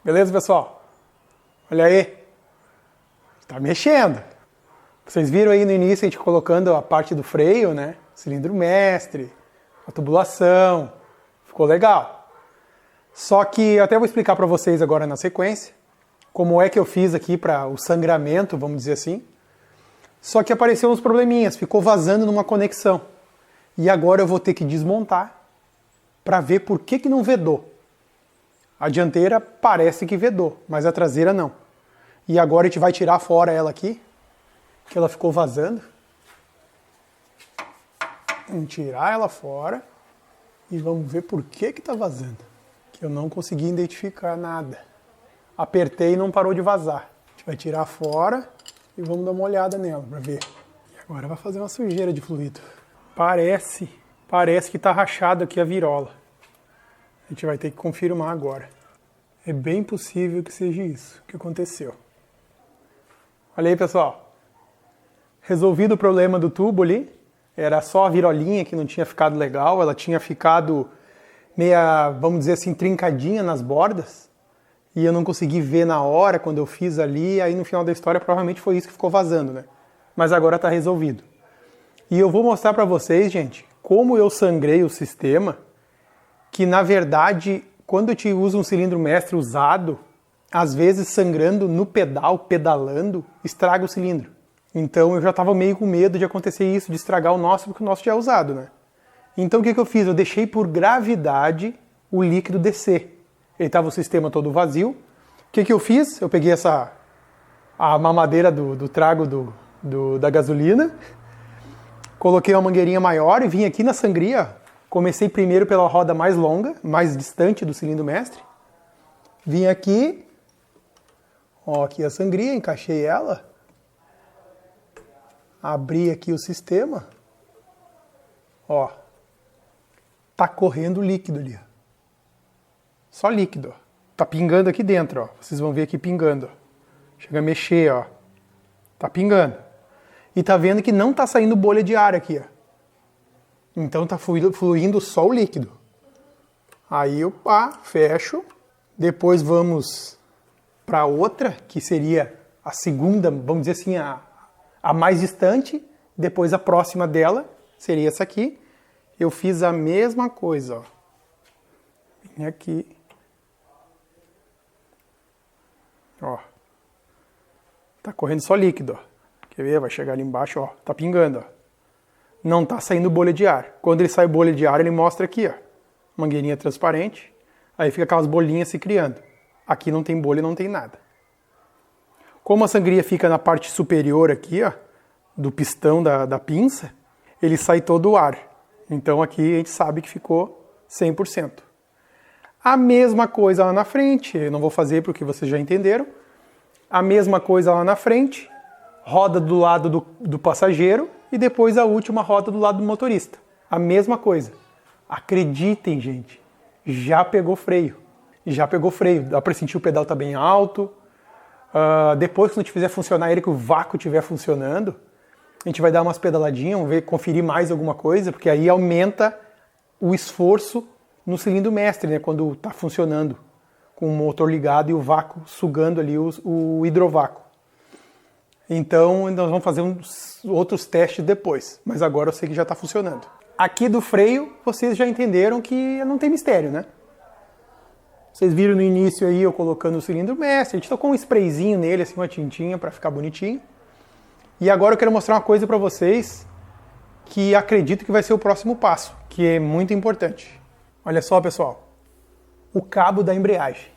Beleza, pessoal? Olha aí. Tá mexendo. Vocês viram aí no início a gente colocando a parte do freio, né? Cilindro mestre, a tubulação. Ficou legal. Só que eu até vou explicar para vocês agora na sequência como é que eu fiz aqui para o sangramento, vamos dizer assim. Só que apareceu uns probleminhas, ficou vazando numa conexão. E agora eu vou ter que desmontar para ver por que não vedou. A dianteira parece que vedou, mas a traseira não. E agora a gente vai tirar fora ela aqui, que ela ficou vazando. Vamos tirar ela fora e vamos ver por que está vazando. Que eu não consegui identificar nada. Apertei e não parou de vazar. A gente vai tirar fora e vamos dar uma olhada nela para ver. E agora vai fazer uma sujeira de fluido. Parece que está rachado aqui a virola. A gente vai ter que confirmar agora. É bem possível que seja isso que aconteceu. Olha aí, pessoal. Resolvido o problema do tubo ali. Era só a virolinha que não tinha ficado legal. Ela tinha ficado meia, vamos dizer assim, trincadinha nas bordas. E eu não consegui ver na hora quando eu fiz ali. Aí no final da história provavelmente foi isso que ficou vazando, né? Mas agora está resolvido. E eu vou mostrar para vocês, gente, como eu sangrei o sistema. Que na verdade, quando a gente usa um cilindro mestre usado, às vezes sangrando no pedal, pedalando, estraga o cilindro. Então eu já estava meio com medo de acontecer isso, de estragar o nosso, porque o nosso já é usado, né? Então o que eu fiz? Eu deixei por gravidade o líquido descer. Ele estava o sistema todo vazio. O que eu fiz? Eu peguei a mamadeira do trago da gasolina, coloquei uma mangueirinha maior e vim aqui na sangria. Comecei primeiro pela roda mais longa, mais distante do cilindro mestre. Vim aqui, ó, aqui a sangria, encaixei ela. Abri aqui o sistema. Ó, tá correndo líquido ali. Ó. Só líquido. Ó. Tá pingando aqui dentro, ó. Vocês vão ver aqui pingando. Ó. Chega a mexer, ó. Tá pingando. E tá vendo que não tá saindo bolha de ar aqui, ó. Então tá fluindo só o líquido. Aí eu fecho. Depois vamos para outra, que seria a segunda, vamos dizer assim, a mais distante. Depois a próxima dela seria essa aqui. Eu fiz a mesma coisa, ó. Vim aqui. Ó. Tá correndo só líquido, ó. Quer ver? Vai chegar ali embaixo, ó. Tá pingando, ó. Não está saindo bolha de ar. Quando ele sai bolha de ar, ele mostra aqui, ó, mangueirinha transparente, aí fica aquelas bolinhas se criando. Aqui não tem bolha, não tem nada. Como a sangria fica na parte superior aqui, ó, do pistão da pinça, ele sai todo o ar. Então aqui a gente sabe que ficou 100%. A mesma coisa lá na frente, eu não vou fazer porque vocês já entenderam. A mesma coisa lá na frente, roda do lado do passageiro e depois a última roda do lado do motorista. A mesma coisa. Acreditem, gente, já pegou freio. Já pegou freio, dá para sentir o pedal tá bem alto. Depois que a gente fizer funcionar ele, que o vácuo estiver funcionando, a gente vai dar umas pedaladinhas, vamos ver, conferir mais alguma coisa, porque aí aumenta o esforço no cilindro mestre, né, quando está funcionando com o motor ligado e o vácuo sugando ali o hidrovácuo. Então nós vamos fazer uns outros testes depois, mas agora eu sei que já está funcionando. Aqui do freio, vocês já entenderam que não tem mistério, né? Vocês viram no início aí eu colocando o cilindro mestre, a gente tocou um sprayzinho nele, assim, uma tintinha para ficar bonitinho. E agora eu quero mostrar uma coisa para vocês que acredito que vai ser o próximo passo, que é muito importante. Olha só, pessoal, o cabo da embreagem.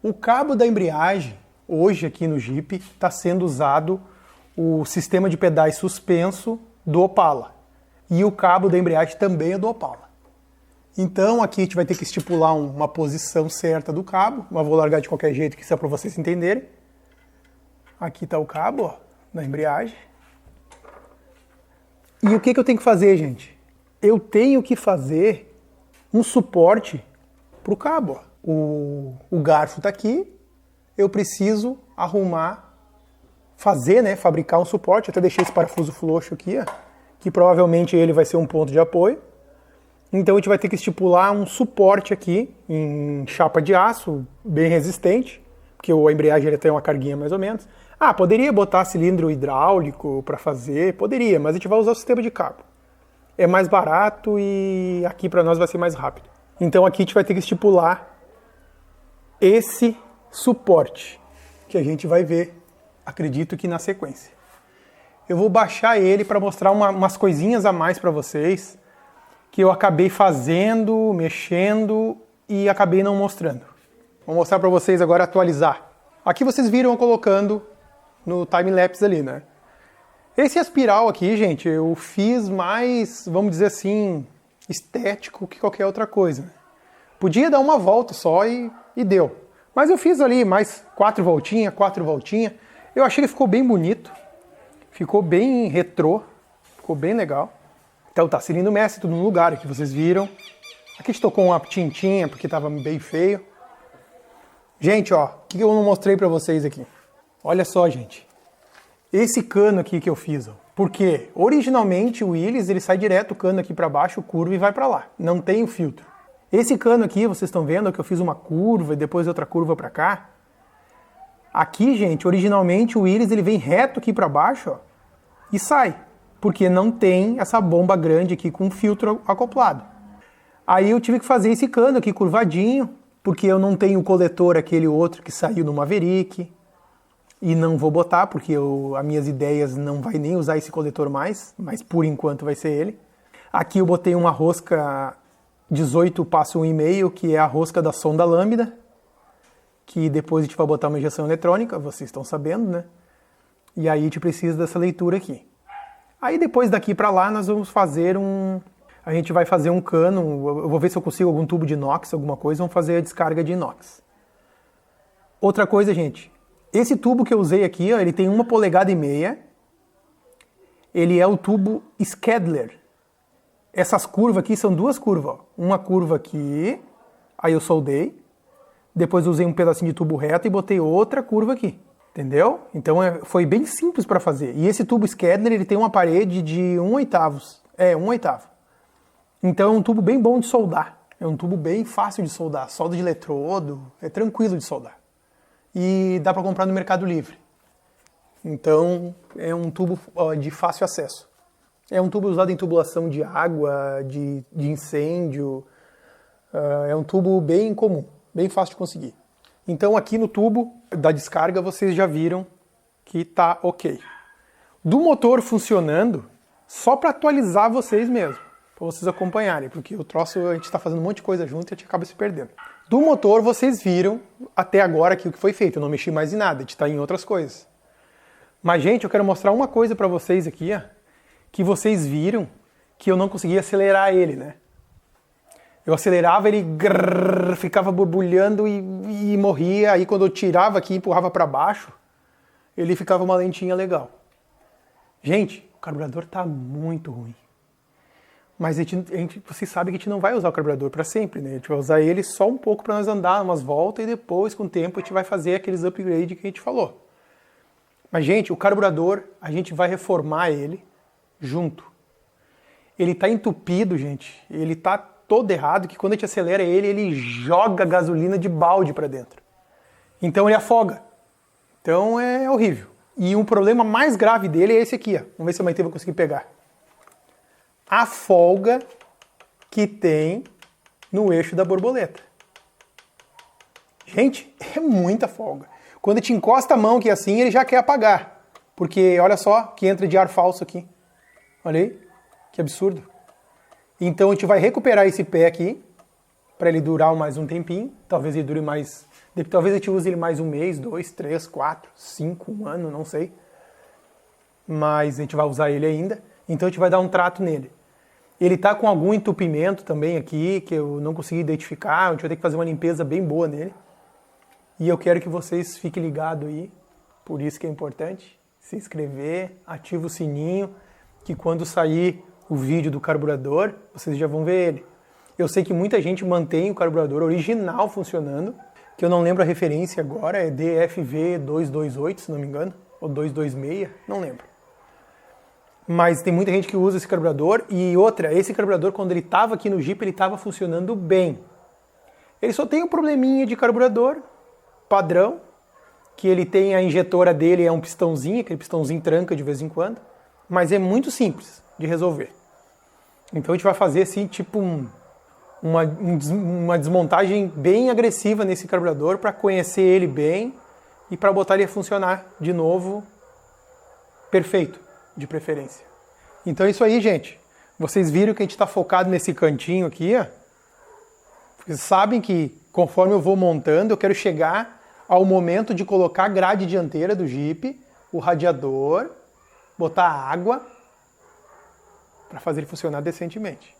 O cabo da embreagem, hoje aqui no Jeep, está sendo usado o sistema de pedais suspenso do Opala. E o cabo da embreagem também é do Opala. Então aqui a gente vai ter que estipular uma posição certa do cabo, mas vou largar de qualquer jeito que isso é para vocês entenderem. Aqui está o cabo, ó, da embreagem. E o que eu tenho que fazer, gente? Eu tenho que fazer um suporte para o cabo. O garfo está aqui, eu preciso arrumar, fabricar um suporte. Eu até deixei esse parafuso floxo aqui, ó, que provavelmente ele vai ser um ponto de apoio. Então a gente vai ter que estipular um suporte aqui em chapa de aço, bem resistente, porque a embreagem ele tem uma carguinha mais ou menos. Poderia botar cilindro hidráulico para fazer, poderia, mas a gente vai usar o sistema de cabo. É mais barato e aqui para nós vai ser mais rápido. Então aqui a gente vai ter que estipular esse suporte, que a gente vai ver, acredito que na sequência. Eu vou baixar ele para mostrar umas coisinhas a mais para vocês, que eu acabei fazendo, mexendo e acabei não mostrando. Vou mostrar para vocês agora atualizar. Aqui vocês viram eu colocando no time-lapse ali, né? Esse aspiral aqui, gente, eu fiz mais, vamos dizer assim, estético que qualquer outra coisa. Podia dar uma volta só e deu. Mas eu fiz ali mais 4 voltinhas. Eu achei que ficou bem bonito. Ficou bem retrô. Ficou bem legal. Então tá, cilindro mestre, tudo no lugar, que vocês viram. Aqui a gente tocou uma tintinha, porque tava bem feio. Gente, ó, o que eu não mostrei pra vocês aqui? Olha só, gente. Esse cano aqui que eu fiz, ó. Porque originalmente o Willys, ele sai direto o cano aqui pra baixo, curva e vai pra lá. Não tem o filtro. Esse cano aqui, vocês estão vendo que eu fiz uma curva e depois outra curva pra cá. Aqui, gente, originalmente o Willys, ele vem reto aqui pra baixo, ó, e sai. Porque não tem essa bomba grande aqui com filtro acoplado. Aí eu tive que fazer esse cano aqui curvadinho, porque eu não tenho o coletor aquele outro que saiu no Maverick. E não vou botar, porque as minhas ideias não vai nem usar esse coletor mais, mas por enquanto vai ser ele. Aqui eu botei uma rosca 18 passo 1,5, que é a rosca da sonda lambda, que depois a gente vai botar uma injeção eletrônica, vocês estão sabendo, né? E aí a gente precisa dessa leitura aqui. Aí depois daqui para lá nós vamos fazer a gente vai fazer um cano, eu vou ver se eu consigo algum tubo de inox, alguma coisa, vamos fazer a descarga de inox. Outra coisa, gente, esse tubo que eu usei aqui, ó, ele tem 1,5 polegadas, ele é o tubo Skedler. Essas curvas aqui são 2 curvas, ó. Uma curva aqui, aí eu soldei, depois usei um pedacinho de tubo reto e botei outra curva aqui. Entendeu? Então foi bem simples para fazer. E esse tubo Skedler, ele tem uma parede de 1/8. 1/8. Então é um tubo bem bom de soldar. É um tubo bem fácil de soldar. Solda de eletrodo, é tranquilo de soldar. E dá para comprar no Mercado Livre. Então é um tubo de fácil acesso. É um tubo usado em tubulação de água, de incêndio. É um tubo bem comum, bem fácil de conseguir. Então aqui no tubo da descarga vocês já viram que tá ok. Do motor funcionando, só para atualizar vocês mesmo, para vocês acompanharem, porque o troço a gente está fazendo um monte de coisa junto e a gente acaba se perdendo. Do motor vocês viram até agora aqui o que foi feito, eu não mexi mais em nada, a gente está em outras coisas. Mas gente, eu quero mostrar uma coisa para vocês aqui, ó, que vocês viram que eu não consegui acelerar ele, né? Eu acelerava, ele ficava borbulhando e morria. Aí quando eu tirava aqui e empurrava para baixo, ele ficava uma lentinha legal. Gente, o carburador tá muito ruim. Mas você sabe que a gente não vai usar o carburador para sempre, né? A gente vai usar ele só um pouco para nós andar umas voltas e depois, com o tempo, a gente vai fazer aqueles upgrades que a gente falou. Mas, gente, o carburador, a gente vai reformar ele junto. Ele tá entupido, gente. Ele tá todo errado, que quando a gente acelera ele joga gasolina de balde para dentro. Então ele afoga. Então é horrível. E um problema mais grave dele é esse aqui, ó. Vamos ver se a Maite vai conseguir pegar. A folga que tem no eixo da borboleta. Gente, é muita folga. Quando a gente encosta a mão aqui assim, ele já quer apagar. Porque olha só que entra de ar falso aqui. Olha aí, que absurdo. Então a gente vai recuperar esse pé aqui, para ele durar mais um tempinho. Talvez ele dure mais... Talvez a gente use ele mais um mês, 2, 3, 4, 5, um ano, não sei. Mas a gente vai usar ele ainda. Então a gente vai dar um trato nele. Ele está com algum entupimento também aqui, que eu não consegui identificar. A gente vai ter que fazer uma limpeza bem boa nele. E eu quero que vocês fiquem ligados aí. Por isso que é importante se inscrever, ativa o sininho, que quando sair o vídeo do carburador, vocês já vão ver ele. Eu sei que muita gente mantém o carburador original funcionando, que eu não lembro a referência agora, é DFV228, se não me engano, ou 226, não lembro. Mas tem muita gente que usa esse carburador, e outra, esse carburador, quando ele estava aqui no Jeep, ele estava funcionando bem. Ele só tem um probleminha de carburador, padrão, que ele tem a injetora dele, é um pistãozinho, aquele pistãozinho tranca de vez em quando, mas é muito simples de resolver. Então a gente vai fazer assim, tipo uma desmontagem bem agressiva nesse carburador para conhecer ele bem e para botar ele a funcionar de novo perfeito, de preferência. Então é isso aí, gente. Vocês viram que a gente está focado nesse cantinho aqui, ó. Vocês sabem que conforme eu vou montando, eu quero chegar ao momento de colocar a grade dianteira do Jeep, o radiador, botar água para fazer ele funcionar decentemente.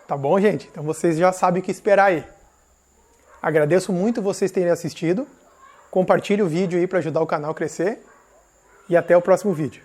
Tá bom, gente? Então vocês já sabem o que esperar aí. Agradeço muito vocês terem assistido. Compartilhe o vídeo aí para ajudar o canal a crescer. E até o próximo vídeo.